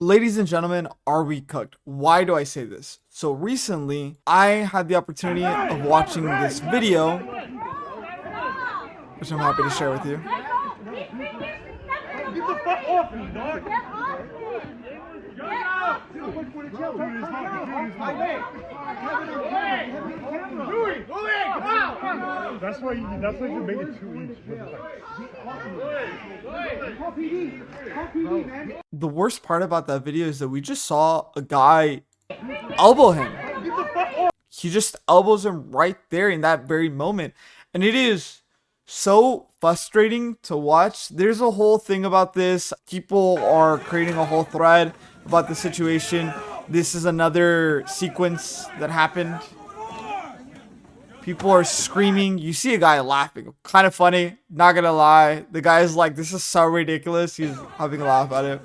Ladies and gentlemen, are we cooked? Why do I say this? So recently, I had the opportunity of watching this video, which I'm happy to share with you. Get the fuck off me, dog! That's why you make it too easy. The worst part about that video is that we just saw a guy elbow him. He just elbows him right there in that very moment. And it is so frustrating to watch. There's a whole thing about this. People are creating a whole thread about the situation. This is another sequence that happened. People are screaming. You see a guy laughing. Kind of funny. Not gonna lie. The guy's like, this is so ridiculous. He's having a laugh at it.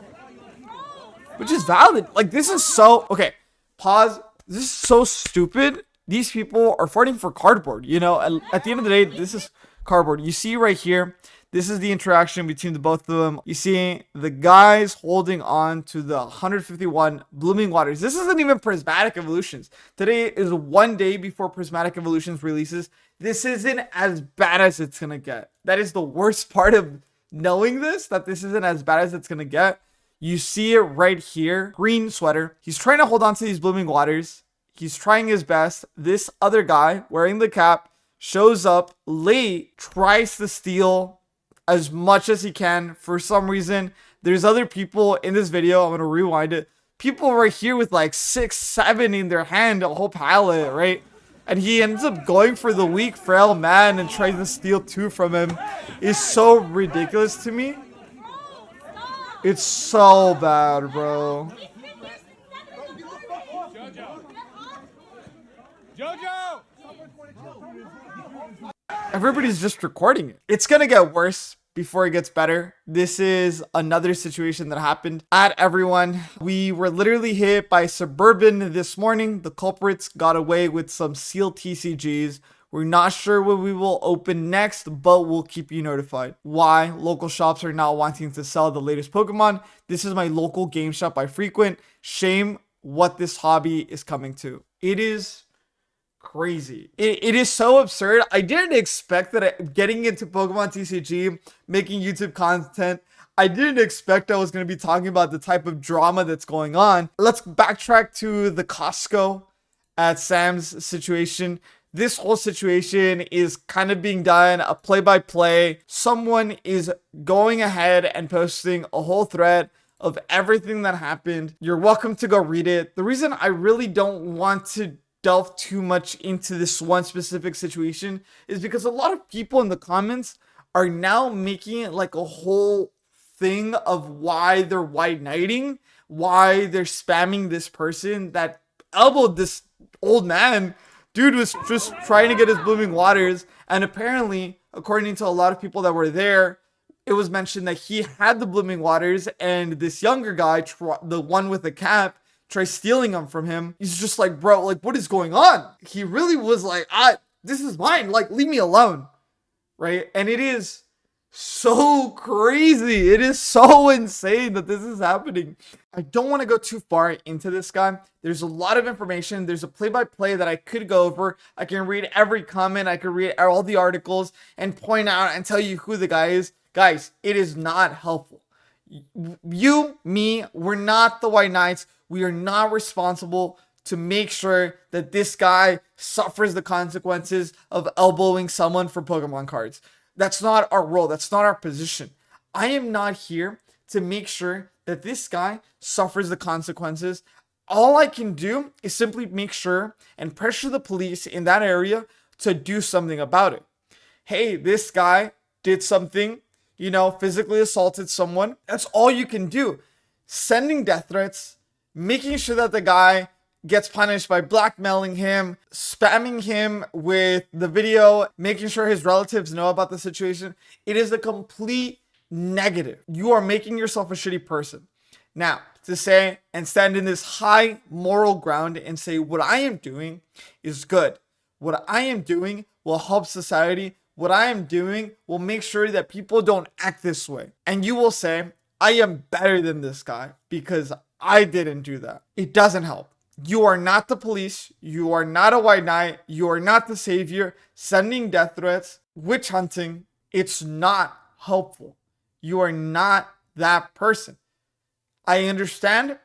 Which is valid. Like, this is so... Okay, pause. This is so stupid. These people are fighting for cardboard, you know? At the end of the day, this is cardboard. You see right here, this is the interaction between the both of them. You see the guys holding on to the 151 Blooming Waters. This isn't even Prismatic Evolutions. Today is one day before Prismatic Evolutions releases. This isn't as bad as it's gonna get. That is the worst part of knowing this, that this isn't as bad as it's gonna get. You see it right here. Green sweater. He's trying to hold on to these Blooming Waters. He's trying his best. This other guy wearing the cap shows up late, tries to steal as much as he can. For some reason, there's other people in this video. I'm going to rewind it. People right here with like 6, 7 in their hand, a whole pallet, right? And he ends up going for the weak, frail man and tries to steal 2 from him. It's so ridiculous to me. It's so bad, bro. Jojo! Everybody's just recording it. It's gonna get worse before it gets better. This is another situation that happened at everyone. We were literally hit by Suburban this morning. The culprits got away with some sealed TCGs. We're not sure what we will open next, but we'll keep you notified. Why local shops are not wanting to sell the latest Pokemon. This is my local game shop I frequent. Shame what this hobby is coming to. It is crazy. It is so absurd. I didn't expect that getting into Pokemon TCG, making YouTube content, I didn't expect I was going to be talking about the type of drama that's going on. Let's backtrack to the Costco at Sam's situation. This whole situation is kind of being done a play-by-play. Someone is going ahead and posting a whole thread of everything that happened. You're welcome to go read it. The reason I really don't want to delve too much into this one specific situation is because a lot of people in the comments are now making it like a whole thing of why they're white knighting, why they're spamming this person that elbowed this old man. Dude was just trying to get his Blooming Waters, and apparently, according to a lot of people that were there, it was mentioned that he had the Blooming Waters, and this younger guy, the one with the cap, tries stealing them from him. He's just like, bro, like, what is going on? He really was like, this is mine. Like, leave me alone, right? And it is so crazy. It is so insane that this is happening. I don't want to go too far into this guy. There's a lot of information. There's a play-by-play that I could go over. I can read every comment. I could read all the articles and point out and tell you who the guy is. Guys, it is not helpful. You, me, we're not the White Knights. We are not responsible to make sure that this guy suffers the consequences of elbowing someone for Pokemon cards. That's not our role. That's not our position. I am not here to make sure that this guy suffers the consequences. All I can do is simply make sure and pressure the police in that area to do something about it. Hey, this guy did something, you know, physically assaulted someone. That's all you can do. Sending death threats, making sure that the guy gets punished by blackmailing him, spamming him with the video, making sure his relatives know about the situation. It is a complete negative. You are making yourself a shitty person. Now, to say and stand in this high moral ground and say what I am doing is good. What I am doing will help society. What I am doing will make sure that people don't act this way. And you will say, I am better than this guy because I didn't do that. It doesn't help. You are not the police. You are not a white knight. You are not the savior. Sending death threats, witch hunting, it's not helpful. You are not that person. I understand.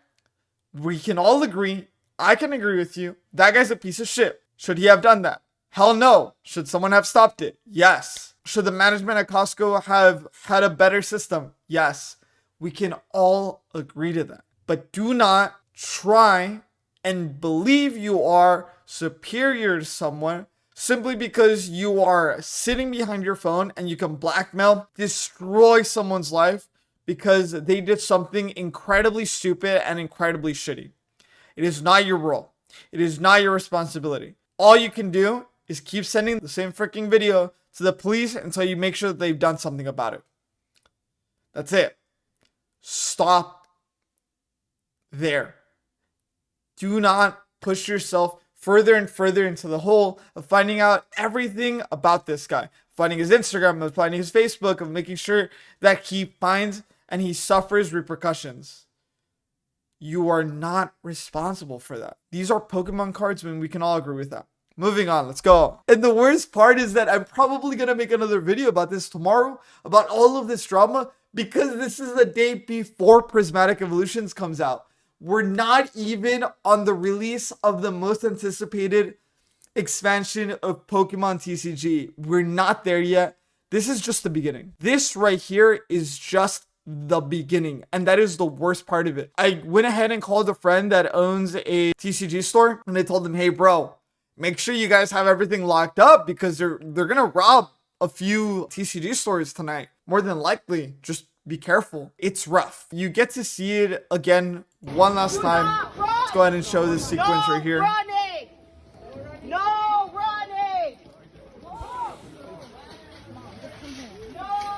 We can all agree. I can agree with you. That guy's a piece of shit. Should he have done that? Hell no. Should someone have stopped it? Yes. Should the management at Costco have had a better system? Yes. We can all agree to that. But do not try and believe you are superior to someone simply because you are sitting behind your phone and you can blackmail, destroy someone's life because they did something incredibly stupid and incredibly shitty. It is not your role. It is not your responsibility. All you can do is keep sending the same freaking video to the police until you make sure that they've done something about it. That's it. Stop there. Do not push yourself further and further into the hole of finding out everything about this guy, finding his Instagram, of finding his Facebook, of making sure that he finds and he suffers repercussions. You are not responsible for that. These are Pokemon cards, and we can all agree with that. Moving on, let's go. And the worst part is that I'm probably going to make another video about this tomorrow, about all of this drama, because this is the day before Prismatic Evolutions comes out. We're not even on the release of the most anticipated expansion of Pokemon TCG. We're not there yet. This is just the beginning. This right here is just the beginning, and that is the worst part of it. I went ahead and called a friend that owns a TCG store, and I told him, hey bro, make sure you guys have everything locked up because they're gonna rob a few TCG stores tonight. More than likely, just be careful. It's rough. You get to see it again one last time. Let's go ahead and show this sequence right here. Running! No running!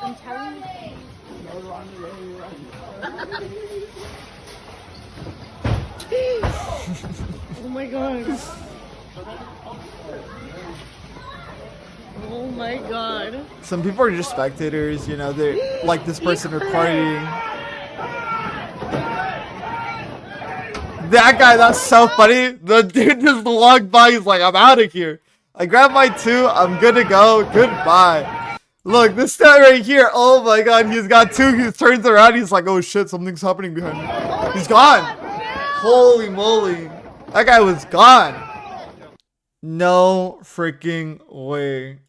I'm telling you. Oh my god. Oh my god. Some people are just spectators, you know, they're like this person recording. That guy, that's so funny. The dude just walked by, he's like, I'm out of here. I grabbed my 2, I'm good to go, goodbye. Look, this guy right here, oh my god, he's got 2, he turns around, he's like, oh shit, something's happening behind me. He's gone. Holy moly. That guy was gone. No freaking way.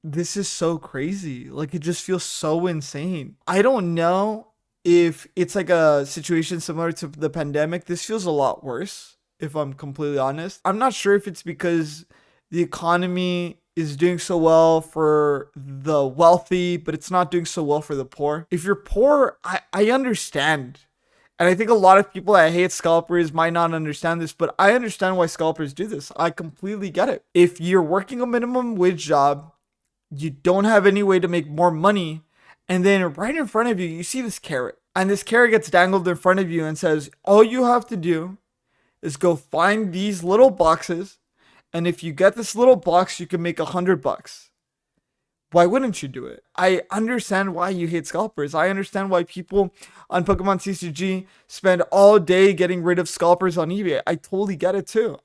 This is so crazy. Like, it just feels so insane. I don't know if it's like a situation similar to the pandemic. This feels a lot worse, if I'm completely honest. I'm not sure if it's because the economy is doing so well for the wealthy, but it's not doing so well for the poor. If you're poor, I understand. And I think a lot of people that hate scalpers might not understand this, but I understand why scalpers do this. I completely get it. If you're working a minimum wage job, you don't have any way to make more money, and then right in front of you, you see this carrot. And this carrot gets dangled in front of you and says, all you have to do is go find these little boxes, and if you get this little box, you can make $100. Why wouldn't you do it? I understand why you hate scalpers. I understand why people on Pokemon TCG spend all day getting rid of scalpers on eBay. I totally get it too.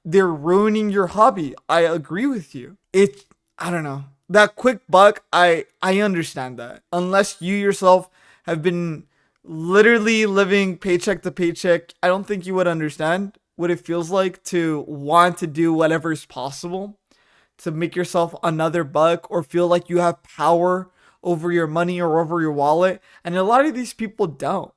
They're ruining your hobby. I agree with you. I don't know. That quick buck, I understand that. Unless you yourself have been literally living paycheck to paycheck, I don't think you would understand what it feels like to want to do whatever is possible to make yourself another buck or feel like you have power over your money or over your wallet. And a lot of these people don't.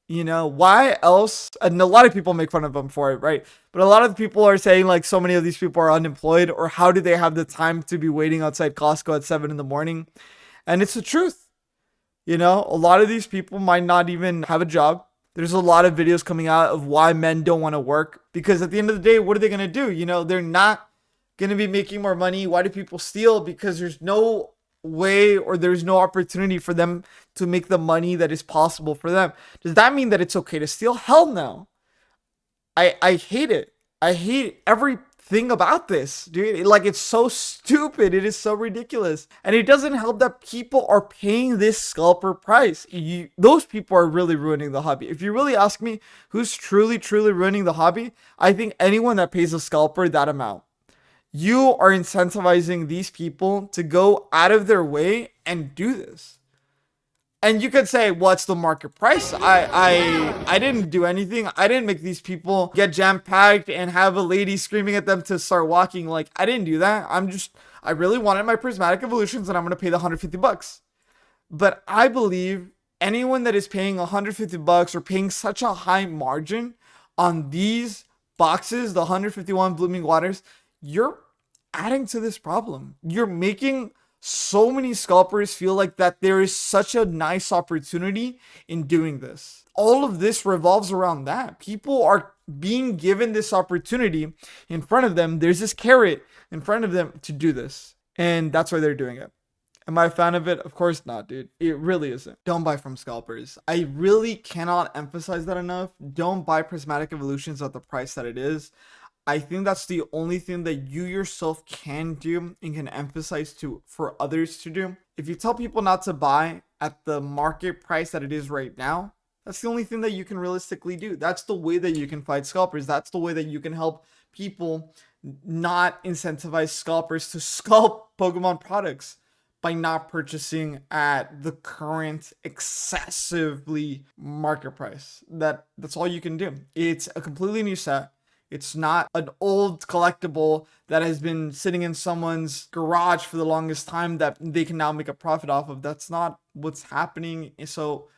You know, why else? And a lot of people make fun of them for it, right? But a lot of people are saying like so many of these people are unemployed, or how do they have the time to be waiting outside Costco at 7 a.m? And it's the truth. You know, a lot of these people might not even have a job. There's a lot of videos coming out of why men don't want to work, because at the end of the day, what are they going to do? You know, they're not going to be making more money. Why do people steal? Because there's no way or there's no opportunity for them to make the money that is possible for them. Does that mean that it's okay to steal? Hell no. I hate it. I hate every thing about this, dude. Like, it's so stupid. It is so ridiculous. And it doesn't help that people are paying this scalper price. Those people are really ruining the hobby. If you really ask me who's truly ruining the hobby, I think anyone that pays a scalper that amount. You are incentivizing these people to go out of their way and do this. And you could say, what's the market price? I didn't do anything. I didn't make these people get jam-packed and have a lady screaming at them to start walking. Like, I didn't do that. I really wanted my prismatic evolutions, and I'm going to pay the $150. But I believe anyone that is paying $150 or paying such a high margin on these boxes, the 151 blooming waters, you're adding to this problem. You're making so many scalpers feel like that there is such a nice opportunity in doing this. All of this revolves around that. People are being given this opportunity in front of them. There's this carrot in front of them to do this. And that's why they're doing it. Am I a fan of it? Of course not, dude. It really isn't. Don't buy from scalpers. I really cannot emphasize that enough. Don't buy prismatic evolutions at the price that it is. I think that's the only thing that you yourself can do and can emphasize for others to do. If you tell people not to buy at the market price that it is right now, that's the only thing that you can realistically do. That's the way that you can fight scalpers. That's the way that you can help people not incentivize scalpers to scalp Pokemon products by not purchasing at the current excessively market price. That's all you can do. It's a completely new set. It's not an old collectible that has been sitting in someone's garage for the longest time that they can now make a profit off of. That's not what's happening. So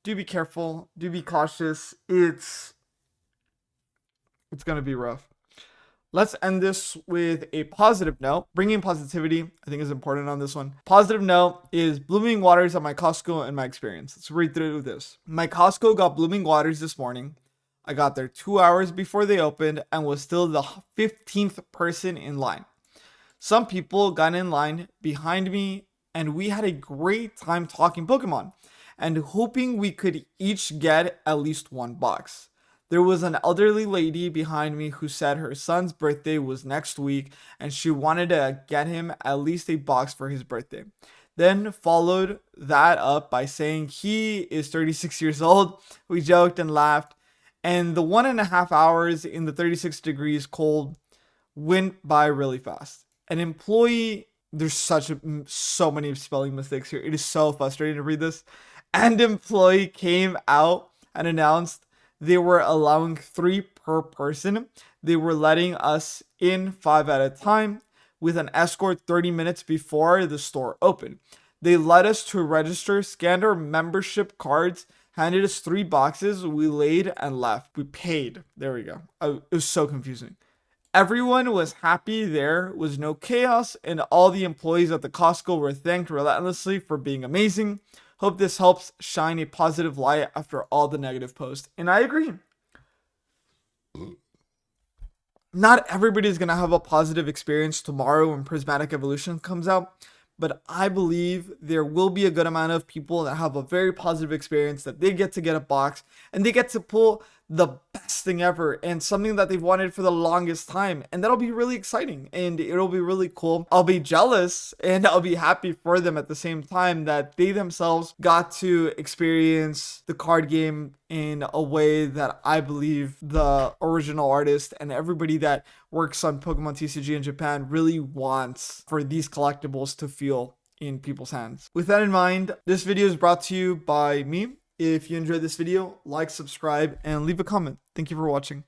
do be careful. Do be cautious. It's going to be rough. Let's end this with a positive note. Bringing positivity, I think, is important on this one. Positive note is blooming waters at my Costco and my experience. Let's read through this. My Costco got blooming waters this morning. I got there 2 hours before they opened and was still the 15th person in line. Some people got in line behind me, and we had a great time talking Pokemon and hoping we could each get at least one box. There was an elderly lady behind me who said her son's birthday was next week and she wanted to get him at least a box for his birthday. Then followed that up by saying he is 36 years old. We joked and laughed. And the 1.5 hours in the 36 degrees cold went by really fast. An employee, there's so many spelling mistakes here. It is so frustrating to read this. An employee came out and announced they were allowing 3 per person. They were letting us in 5 at a time with an escort 30 minutes before the store opened. They led us to register, scanned our membership cards, handed us 3 boxes, we laid and left. We paid. There we go. It was so confusing. Everyone was happy. There was no chaos, and all the employees at the Costco were thanked relentlessly for being amazing. Hope this helps shine a positive light after all the negative posts. And I agree. Not everybody is going to have a positive experience tomorrow when Prismatic Evolution comes out. But I believe there will be a good amount of people that have a very positive experience, that they get to get a box and they get to pull the best thing ever and something that they've wanted for the longest time. And that'll be really exciting and it'll be really cool. I'll be jealous and I'll be happy for them at the same time that they themselves got to experience the card game in a way that I believe the original artist and everybody that works on Pokemon TCG in Japan really wants for these collectibles to feel in people's hands. With that in mind, this video is brought to you by me. If you enjoyed this video, like, subscribe, and leave a comment. Thank you for watching.